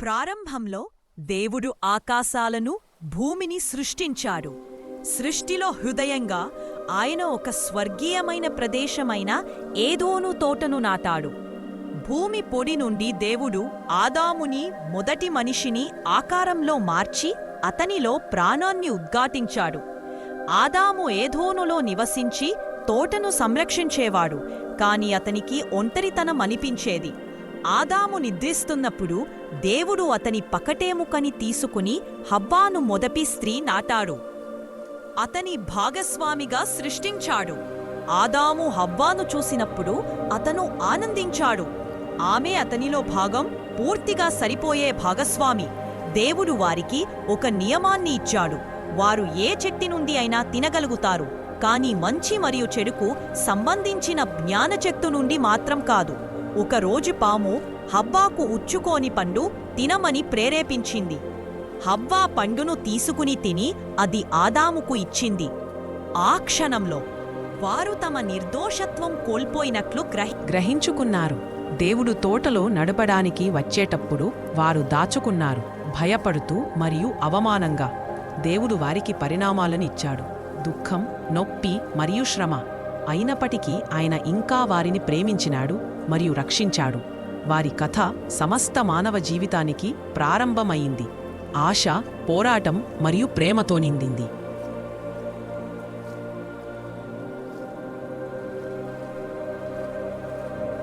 ప్రారంభంలో దేవుడు ఆకాశాలను భూమిని సృష్టించాడు. సృష్టిలో హృదయంగా ఆయన ఒక స్వర్గీయమైన ప్రదేశమైన ఏదోను తోటను నాటాడు. భూమి పొడి నుండి దేవుడు ఆదాముని మొదటి మనిషిని ఆకారంలో మార్చి అతనిలో ప్రాణాన్ని ఉద్ఘాటించాడు. ఆదాము ఏదోనులో నివసించి తోటను సంరక్షించేవాడు, కాని అతనికి ఒంటరితనం అనిపించేది. ఆదాము నిద్రిస్తున్నప్పుడు దేవుడు అతని పకటేముకని తీసుకుని హవ్వాను మొదటి స్త్రీ నాటాడు. అతని భాగస్వామిగా సృష్టించాడు. ఆదాము హవ్వాను చూసినప్పుడు అతను ఆనందించాడు. ఆమె అతనిలో భాగం, పూర్తిగా సరిపోయే భాగస్వామి. దేవుడు వారికి ఒక నియమాన్ని ఇచ్చాడు. వారు ఏ చెట్టు నుండి అయినా తినగలుగుతారు, కాని మంచి మరియు చెడుకు సంబంధించిన జ్ఞాన చెట్టు నుండి మాత్రం కాదు. ఒకరోజు పాము హవ్వాకు ఉచ్చుకోని పండు తినమని ప్రేరేపించింది. హవ్వా పండును తీసుకుని తిని అది ఆదాముకు ఇచ్చింది. ఆ క్షణంలో వారు తమ నిర్దోషత్వం కోల్పోయినట్లు గ్రహించుకున్నారు. దేవుడు తోటలో నడపడానికి వచ్చేటప్పుడు వారు దాచుకున్నారు, భయపడుతూ మరియు అవమానంగా. దేవుడు వారికి పరిణామాలనిచ్చాడు: దుఃఖం, నొప్పి మరియు శ్రమ. అయినప్పటికీ ఆయన ఇంకా వారిని ప్రేమించినాడు మరియు రక్షించాడు. వారి కథ సమస్త మానవ జీవితానికి ప్రారంభమయింది. ఆశ, పోరాటం మరియు ప్రేమతో నిండింది.